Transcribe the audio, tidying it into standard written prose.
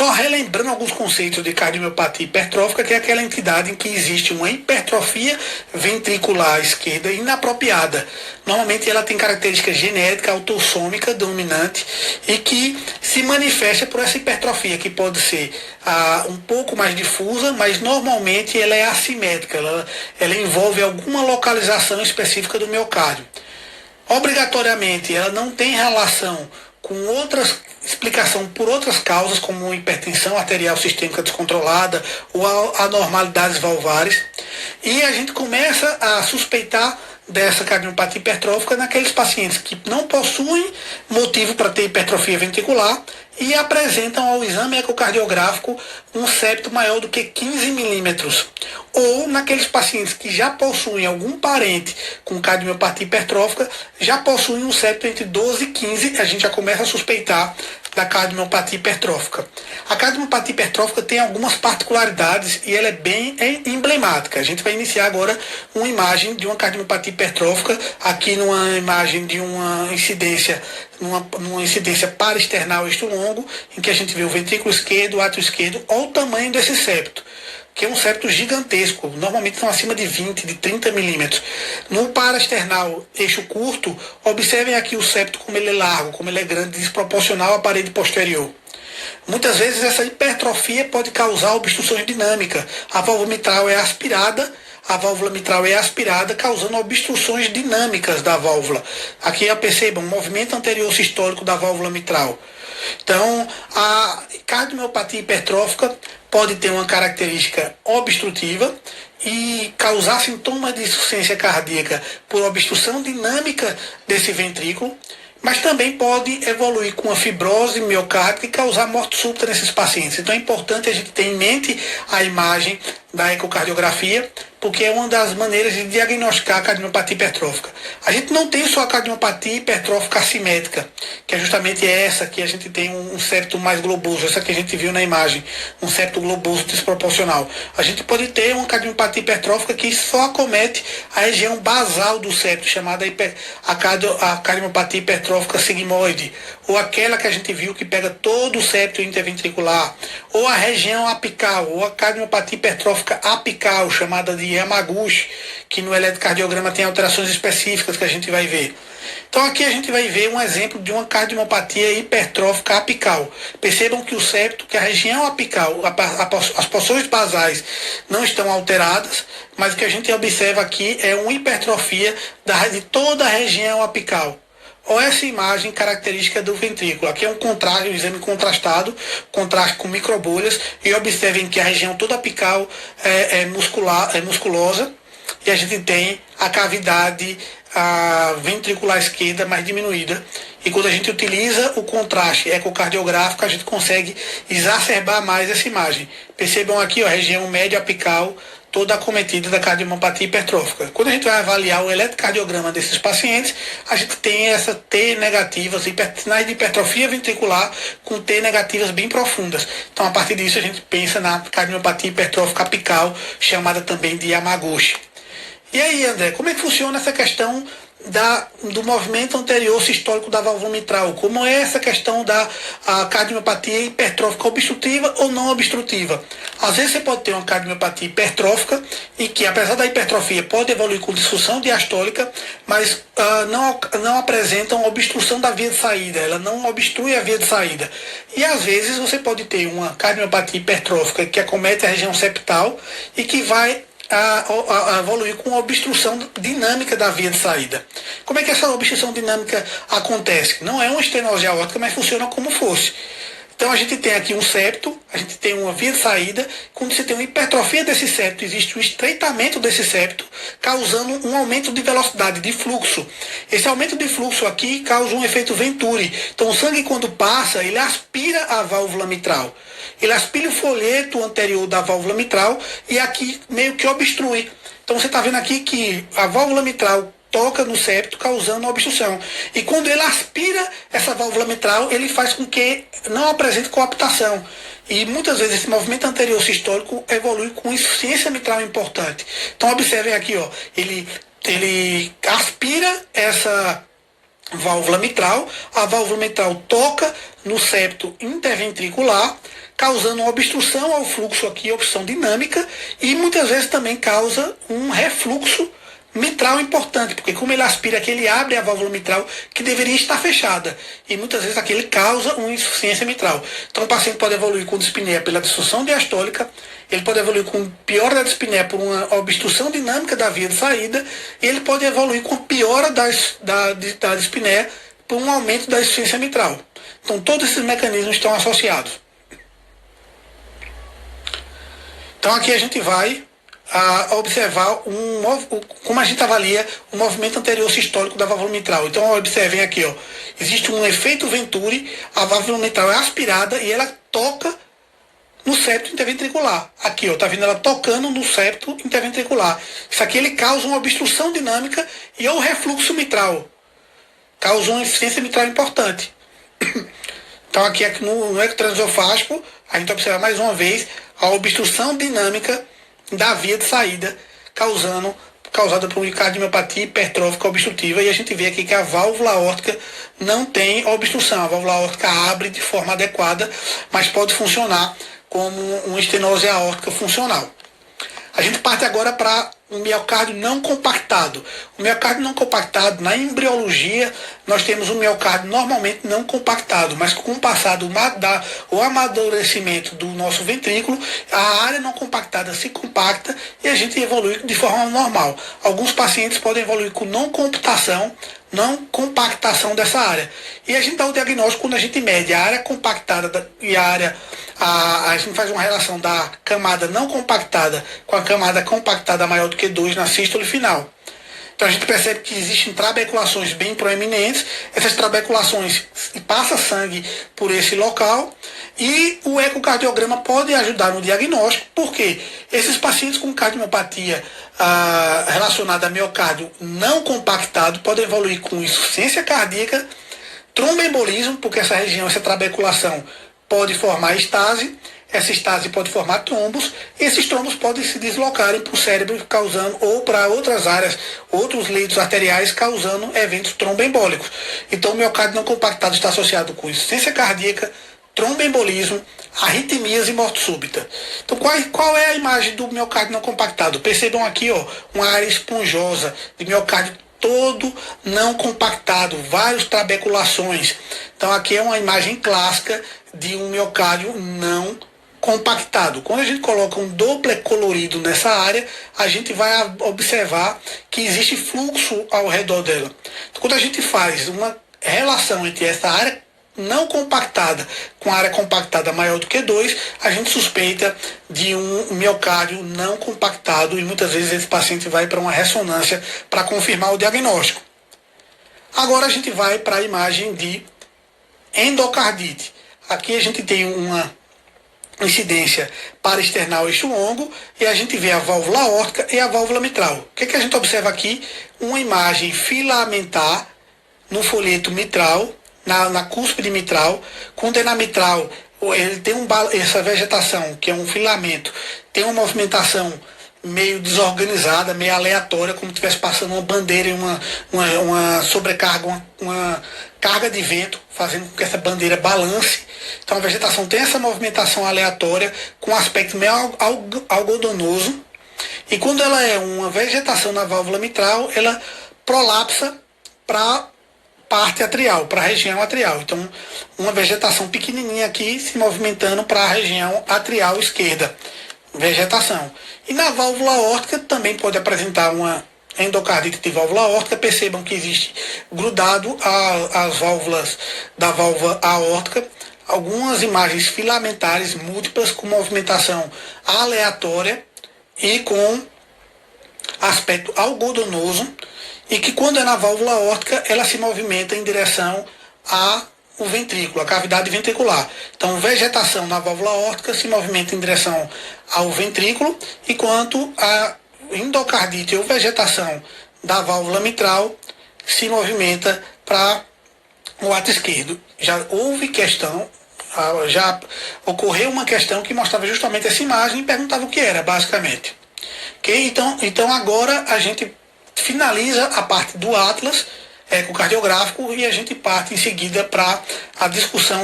Só relembrando alguns conceitos de cardiomiopatia hipertrófica, que é aquela entidade em que existe uma hipertrofia ventricular esquerda inapropriada. Normalmente ela tem característica genética autossômica dominante e que se manifesta por essa hipertrofia, que pode ser um pouco mais difusa, mas normalmente ela é assimétrica, ela envolve alguma localização específica do miocárdio. Obrigatoriamente ela não tem relação com outras explicação por outras causas, como hipertensão arterial sistêmica descontrolada ou anormalidades valvares, e a gente começa a suspeitar dessa cardiomiopatia hipertrófica naqueles pacientes que não possuem motivo para ter hipertrofia ventricular e apresentam ao exame ecocardiográfico um septo maior do que 15 milímetros. Ou naqueles pacientes que já possuem algum parente com cardiomiopatia hipertrófica, já possuem um septo entre 12 e 15, a gente já começa a suspeitar da cardiomiopatia hipertrófica. A cardiomiopatia hipertrófica tem algumas particularidades e ela é bem emblemática. A gente vai iniciar agora uma imagem de uma cardiomiopatia hipertrófica, aqui numa imagem de uma incidência, numa incidência paraesternal eixo longo, em que a gente vê o ventrículo esquerdo, o átrio esquerdo, olha o tamanho desse septo, que é um septo gigantesco, normalmente são acima de 20, de 30 milímetros. No paraesternal eixo curto, observem aqui o septo como ele é largo, como ele é grande, desproporcional à parede posterior. Muitas vezes essa hipertrofia pode causar obstruções dinâmicas. A válvula mitral é aspirada, causando obstruções dinâmicas da válvula. Aqui percebam, movimento anterior sistólico da válvula mitral. Então, a cardiomiopatia hipertrófica pode ter uma característica obstrutiva e causar sintomas de insuficiência cardíaca por obstrução dinâmica desse ventrículo, mas também pode evoluir com a fibrose miocárdica e causar morte súbita nesses pacientes. Então é importante a gente ter em mente a imagem da ecocardiografia, porque é uma das maneiras de diagnosticar a cardiomiopatia hipertrófica. A gente não tem só a cardiomiopatia hipertrófica assimétrica, que é justamente essa, que a gente tem um septo mais globoso, essa que a gente viu na imagem, um septo globoso desproporcional. A gente pode ter uma cardiomiopatia hipertrófica que só acomete a região basal do septo, chamada a cardiomiopatia hipertrófica sigmoide, ou aquela que a gente viu que pega todo o septo interventricular, ou a região apical, ou a cardiomiopatia hipertrófica apical, chamada de Yamaguchi, que no eletrocardiograma tem alterações específicas que a gente vai ver. Então aqui a gente vai ver um exemplo de uma cardiomiopatia hipertrófica apical. Percebam que o septo, que a região apical, as porções basais não estão alteradas, mas o que a gente observa aqui é uma hipertrofia de toda a região apical. Olha essa imagem característica do ventrículo. Aqui é um contraste, um exame contrastado, contraste com microbolhas, e observem que a região toda apical é musculosa, e a gente tem a cavidade ventricular esquerda mais diminuída. E quando a gente utiliza o contraste ecocardiográfico, a gente consegue exacerbar mais essa imagem. Percebam aqui, ó, a região média apical toda acometida da cardiomiopatia hipertrófica. Quando a gente vai avaliar o eletrocardiograma desses pacientes, a gente tem essa T negativas, sinais de hipertrofia ventricular com T negativas bem profundas. Então, a partir disso, a gente pensa na cardiomiopatia hipertrófica apical, chamada também de Yamaguchi. E aí, André, como é que funciona essa questão do movimento anterior sistólico da válvula mitral? Como é essa questão da cardiomiopatia hipertrófica obstrutiva ou não obstrutiva? Às vezes você pode ter uma cardiomiopatia hipertrófica e que, apesar da hipertrofia, pode evoluir com disfunção diastólica, mas não apresenta uma obstrução da via de saída, ela não obstrui a via de saída. E às vezes você pode ter uma cardiomiopatia hipertrófica que acomete a região septal e que vai a evoluir com a obstrução dinâmica da via de saída. Como é que essa obstrução dinâmica acontece? Não é uma estenose aórtica, mas funciona como fosse. Então a gente tem aqui um septo, a gente tem uma via de saída. Quando você tem uma hipertrofia desse septo, existe um estreitamento desse septo, causando um aumento de velocidade, de fluxo. Esse aumento de fluxo aqui causa um efeito Venturi. Então o sangue, quando passa, ele aspira a válvula mitral. Ele aspira o folheto anterior da válvula mitral e aqui meio que obstrui. Então você está vendo aqui que a válvula mitral toca no septo, causando obstrução. E quando ele aspira essa válvula mitral, ele faz com que não apresente coaptação. E muitas vezes esse movimento anterior sistólico evolui com insuficiência mitral importante. Então observem aqui, ó, ele aspira essa válvula mitral, a válvula mitral toca no septo interventricular, causando uma obstrução ao fluxo aqui, obstrução dinâmica, e muitas vezes também causa um refluxo mitral importante, porque como ele aspira aqui, ele abre a válvula mitral que deveria estar fechada, e muitas vezes aqui ele causa uma insuficiência mitral. Então o paciente pode evoluir com dispneia pela disfunção diastólica, ele pode evoluir com piora da dispneia por uma obstrução dinâmica da via de saída, e ele pode evoluir com piora da dispneia por um aumento da insuficiência mitral. Então todos esses mecanismos estão associados. Então aqui a gente vai a observar como a gente avalia o movimento anterior sistólico da válvula mitral. Então observem aqui, ó, existe um efeito Venturi, a válvula mitral é aspirada e ela toca no septo interventricular. Aqui, ó, tá vendo ela tocando no septo interventricular. Isso aqui ele causa uma obstrução dinâmica e o refluxo mitral. Causa uma insuficiência mitral importante. Então aqui no eco transesofágico, a gente observa mais uma vez a obstrução dinâmica da via de saída, causada por cardiomiopatia hipertrófica obstrutiva, e a gente vê aqui que a válvula aórtica não tem obstrução, a válvula aórtica abre de forma adequada, mas pode funcionar como uma estenose aórtica funcional. A gente parte agora para um miocárdio não compactado. O miocárdio não compactado, na embriologia, nós temos um miocárdio normalmente não compactado, mas com o passar o amadurecimento do nosso ventrículo, a área não compactada se compacta e a gente evolui de forma normal. Alguns pacientes podem evoluir com não compactação dessa área. E a gente dá o diagnóstico quando a gente mede a área compactada e a gente faz uma relação da camada não compactada com a camada compactada maior do que 2 na sístole final. Então a gente percebe que existem trabeculações bem proeminentes, essas trabeculações passa sangue por esse local e o ecocardiograma pode ajudar no diagnóstico, porque esses pacientes com cardiomiopatia relacionada a miocárdio não compactado podem evoluir com insuficiência cardíaca, tromboembolismo, porque essa região, essa trabeculação pode formar estase, essa estase pode formar trombos, e esses trombos podem se deslocarem para o cérebro, causando, ou para outras áreas, outros leitos arteriais, causando eventos tromboembólicos. Então o miocárdio não compactado está associado com insuficiência cardíaca, tromboembolismo, arritmias e morte súbita. Então qual é a imagem do miocárdio não compactado? Percebam aqui, ó, uma área esponjosa de miocárdio todo não compactado, várias trabeculações. Então aqui é uma imagem clássica de um miocárdio não compactado. Quando a gente coloca um Doppler colorido nessa área, a gente vai observar que existe fluxo ao redor dela. Então, quando a gente faz uma relação entre essa área não compactada com a área compactada maior do que 2, a gente suspeita de um miocárdio não compactado e muitas vezes esse paciente vai para uma ressonância para confirmar o diagnóstico. Agora a gente vai para a imagem de endocardite. Aqui a gente tem uma incidência paraesternal eixo longo e a gente vê a válvula aórtica e a válvula mitral. O que a gente observa aqui? Uma imagem filamentar no folheto mitral, na cúspide mitral, quando é na mitral, ele tem essa vegetação, que é um filamento, tem uma movimentação meio desorganizada, meio aleatória, como se estivesse passando uma bandeira e uma sobrecarga, uma carga de vento, fazendo com que essa bandeira balance. Então a vegetação tem essa movimentação aleatória, com um aspecto meio algodonoso, e quando ela é uma vegetação na válvula mitral, ela prolapsa para parte atrial, para a região atrial. Então, uma vegetação pequenininha aqui se movimentando para a região atrial esquerda. Vegetação. E na válvula aórtica também pode apresentar uma endocardite de válvula aórtica. Percebam que existe grudado às válvulas da válvula aórtica algumas imagens filamentares múltiplas com movimentação aleatória e com aspecto algodonoso, e que quando é na válvula aórtica, ela se movimenta em direção ao ventrículo, a cavidade ventricular. Então, vegetação na válvula aórtica se movimenta em direção ao ventrículo, enquanto a endocardite ou vegetação da válvula mitral se movimenta para o ato esquerdo. Já houve questão, já ocorreu uma questão que mostrava justamente essa imagem e perguntava o que era, basicamente. Okay? Então agora a gente finaliza a parte do Atlas ecocardiográfico e a gente parte em seguida para a discussão